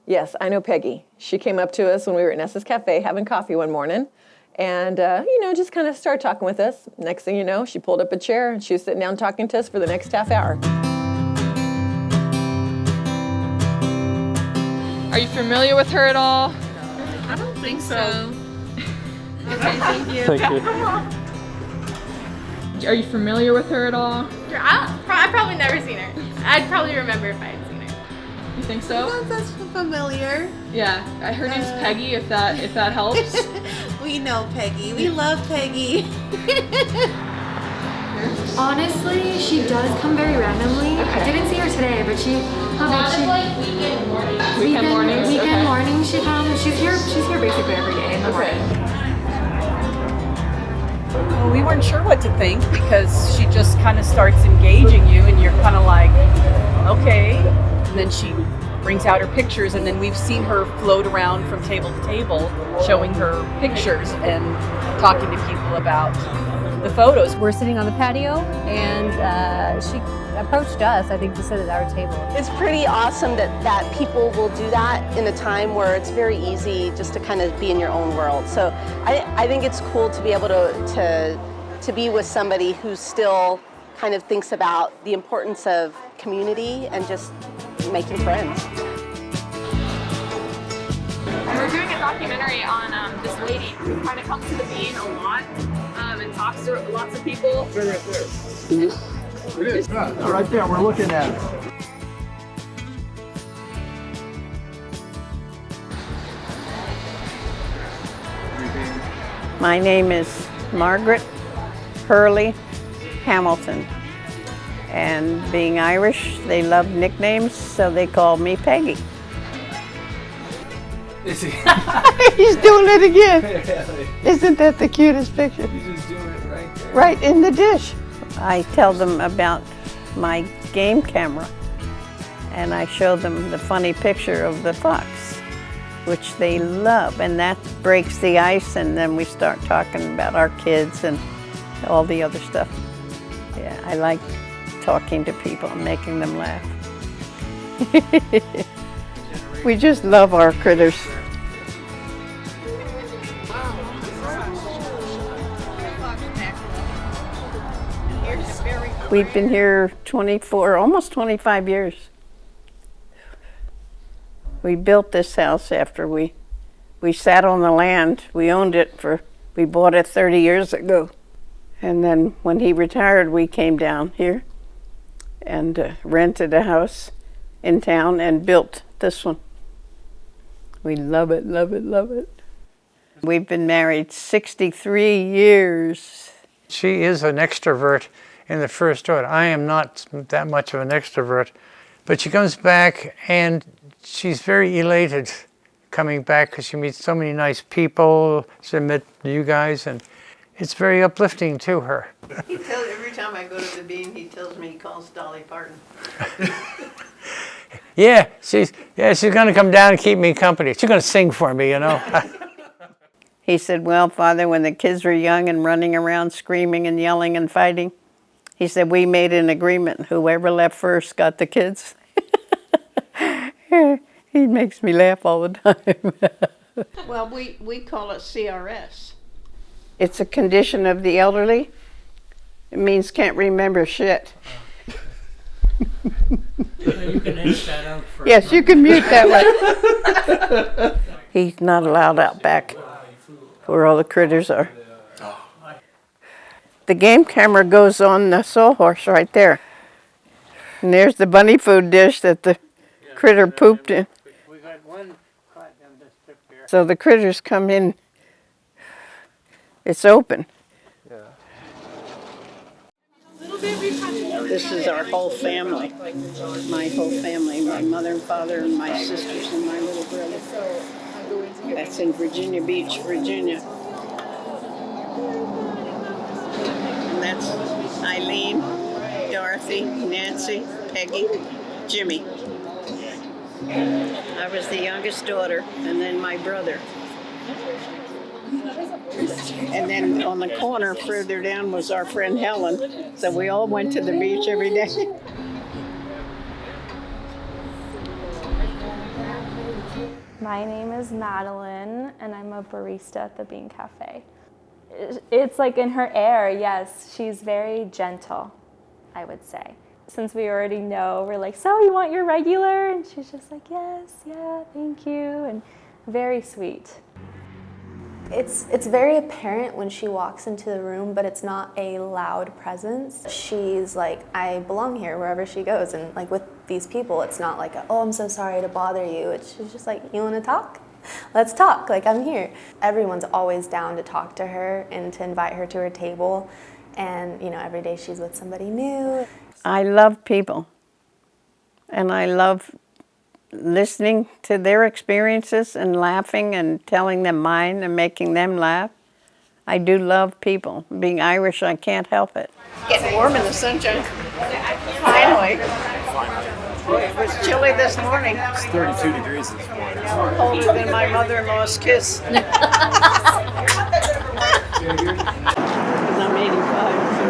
Yes, I know Peggy. She came up to us when we were at Nessa's Cafe having coffee one morning and, just kind of started talking with us. Next thing you know, she pulled up a chair and she was sitting down talking to us for the next half hour. Are you familiar with her at all? I don't think so. Okay, thank you. Thank you. Are you familiar with her at all? I've probably never seen her. I'd probably remember if I had seen her. You think so? That's familiar. Yeah, her name's Peggy. If that helps. We know Peggy. We love Peggy. Honestly, she does come very randomly. I didn't see her today, but she. weekend mornings. Weekend mornings. Weekend mornings she comes. She's here basically every day in the morning. Well, we weren't sure what to think because she just kind of starts engaging you and you're kind of like, okay. And then she brings out her pictures and then we've seen her float around from table to table showing her pictures and talking to people about the photos. We're sitting on the patio and she approached us, I think, to sit at our table. It's pretty awesome that people will do that in a time where it's very easy just to kind of be in your own world. So I think it's cool to be able to be with somebody who still kind of thinks about the importance of community and just making friends. We're doing a documentary on this lady who kind of comes to the bean a lot and talks to lots of people. Right there. It is. Yeah, right there. We're looking at it. My name is Margaret Hurley Hamilton. And being Irish, they love nicknames, so they call me Peggy. Is he? He's doing it again. Isn't that the cutest picture? He's just doing it right there. Right in the dish. I tell them about my game camera, and I show them the funny picture of the fox, which they love, and that breaks the ice, and then we start talking about our kids and all the other stuff. Yeah, I like talking to people and making them laugh. We just love our critters. We've been here 24, almost 25 years. We built this house after we sat on the land. We owned it we bought it 30 years ago. And then when he retired, we came down here and rented a house in town and built this one. We love it, love it, love it. We've been married 63 years. She is an extrovert in the first order. I am not that much of an extrovert, but she comes back and she's very elated coming back because she meets so many nice people. She met you guys, and it's very uplifting to her. Every time I go to the Bean, he tells me he calls Dolly Parton. Yeah, she's going to come down and keep me company. She's going to sing for me, you know. He said, well, Father, when the kids were young and running around screaming and yelling and fighting, he said, we made an agreement. Whoever left first got the kids. He makes me laugh all the time. Well, we call it CRS. It's a condition of the elderly. It means can't remember shit. You can edit that out for Yes, you can mute that one. He's not allowed out back where all the critters are. The game camera goes on the sawhorse right there. And there's the bunny food dish that the critter pooped in. We got one caught on this tip here. So the critters come in. It's open. This is our whole family. My whole family. My mother and father and my sisters and my little brother. That's in Virginia Beach, Virginia. And that's Eileen, Dorothy, Nancy, Peggy, Jimmy. I was the youngest daughter, and then my brother. And then on the corner further down was our friend Helen. So we all went to the beach every day. My name is Madeline, and I'm a barista at the Bean Cafe. It's like in her air, yes, she's very gentle, I would say. Since we already know, we're like, so you want your regular? And she's just like, yes, yeah, thank you, and very sweet. It's very apparent when she walks into the room, but it's not a loud presence. She's like, I belong here wherever she goes, and like with these people, it's not like, oh, I'm so sorry to bother you. She's just like, you want to talk? Let's talk, like I'm here. Everyone's always down to talk to her and to invite her to her table, and you know, every day she's with somebody new. I love people, and I love listening to their experiences and laughing and telling them mine and making them laugh. I do love people. Being Irish, I can't help it. Getting warm in the sunshine. Finally. It was chilly this morning. It's 32 degrees this morning. Colder than my mother-in-law's kiss. I'm 85, so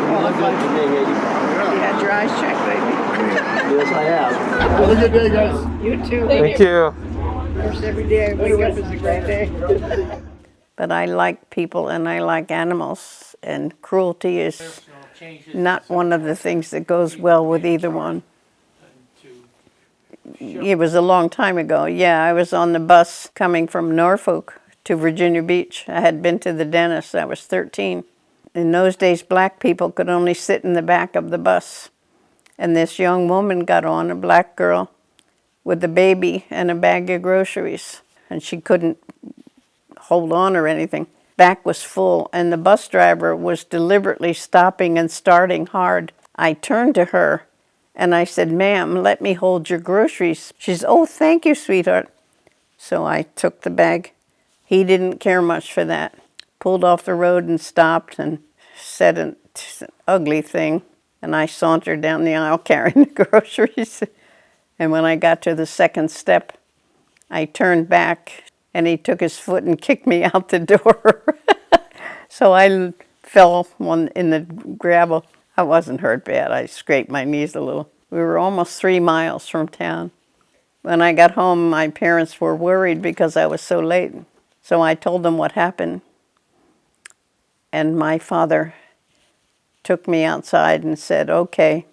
qualified for being 85. You had your eyes checked, baby. Yes, I have. Have a good day, guys. You too. Thank you. First every day I wake up is a great day. But I like people and I like animals, and cruelty is not one of the things that goes well with either one. It was a long time ago. Yeah, I was on the bus coming from Norfolk to Virginia Beach. I had been to the dentist. I was 13. In those days, black people could only sit in the back of the bus. And this young woman got on, a black girl, with a baby and a bag of groceries. And she couldn't hold on or anything. Back was full, and the bus driver was deliberately stopping and starting hard. I turned to her, and I said, ma'am, let me hold your groceries. She said, oh, thank you, sweetheart. So I took the bag. He didn't care much for that. Pulled off the road and stopped and said an ugly thing. And I sauntered down the aisle carrying the groceries. And when I got to the second step, I turned back, and he took his foot and kicked me out the door. So I fell in the gravel. I wasn't hurt bad. I scraped my knees a little. We were almost 3 miles from town. When I got home, my parents were worried because I was so late. So I told them what happened. And my father took me outside and said, okay,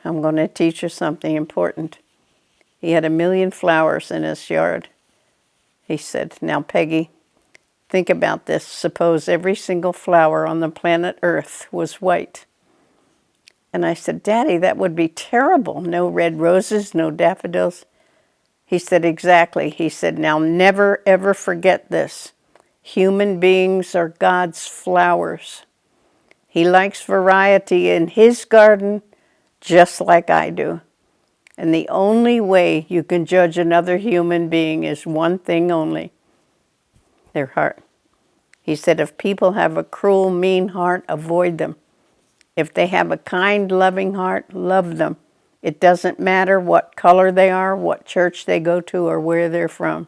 I'm going to teach you something important. He had 1 million flowers in his yard. He said, now, Peggy, think about this. Suppose every single flower on the planet Earth was white. And I said, Daddy, that would be terrible. No red roses, no daffodils. He said, exactly. He said, now never, ever forget this. Human beings are God's flowers. He likes variety in his garden just like I do. And the only way you can judge another human being is one thing only, their heart. He said, if people have a cruel, mean heart, avoid them. If they have a kind, loving heart, love them. It doesn't matter what color they are, what church they go to, or where they're from.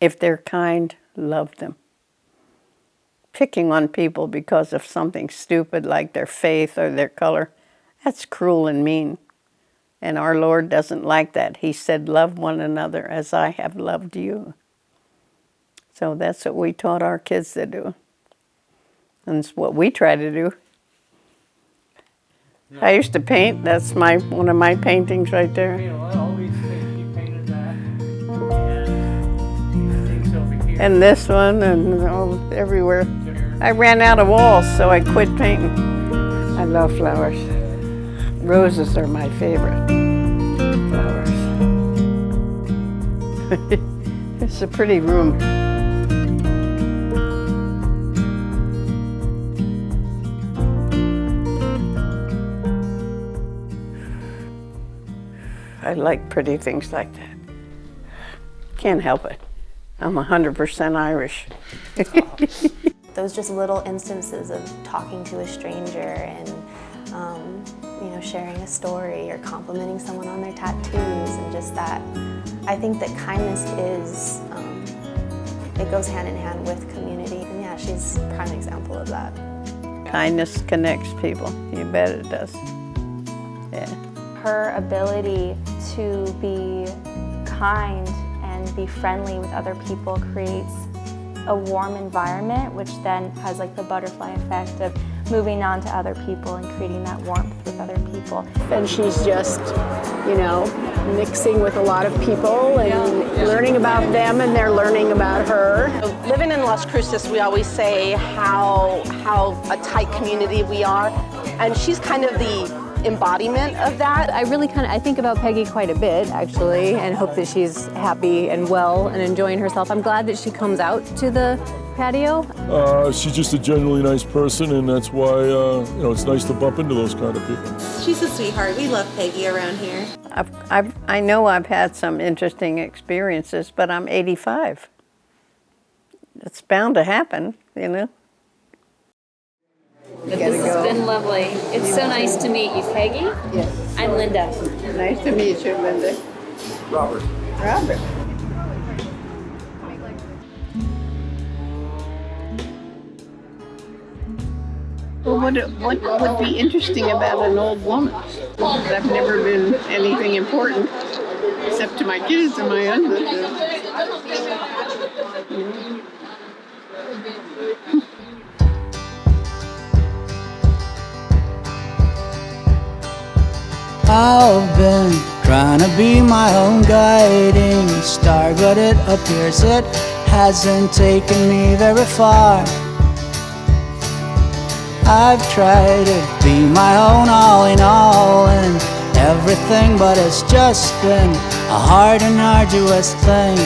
If they're kind, love them. Picking on people because of something stupid like their faith or their color, that's cruel and mean. And our Lord doesn't like that. He said, love one another as I have loved you. So that's what we taught our kids to do. And it's what we try to do. I used to paint. That's one of my paintings right there. And this one, and everywhere. I ran out of walls, so I quit painting. I love flowers. Roses are my favorite flowers. It's a pretty room. I like pretty things like that. Can't help it. I'm 100% Irish. Those just little instances of talking to a stranger and sharing a story or complimenting someone on their tattoos, and just that. I think that kindness is, it goes hand in hand with community. And yeah, she's a prime example of that. Kindness connects people. You bet it does. Yeah. Her ability to be kind and and be friendly with other people creates a warm environment, which then has like the butterfly effect of moving on to other people and creating that warmth with other people. And she's just, you know, mixing with a lot of people and learning about them, and they're learning about her. Living in Las Cruces, we always say how a tight community we are, and she's kind of the embodiment of that. I think about Peggy quite a bit, actually, and hope that she's happy and well and enjoying herself. I'm glad that she comes out to the patio. She's just a genuinely nice person, and that's why you know, it's nice to bump into those kind of people. She's a sweetheart. We love Peggy around here. I know I've had some interesting experiences, but I'm 85. It's bound to happen, you know. But this has been lovely. It's so nice to meet you, Peggy. Yes. I'm Linda. Nice to meet you, Linda. Robert. Robert. Well, what would be interesting about an old woman? I've never been anything important except to my kids and my husband. I've been trying to be my own guiding star, but it appears it hasn't taken me very far. I've tried to be my own all in all and everything, but it's just been a hard and arduous thing.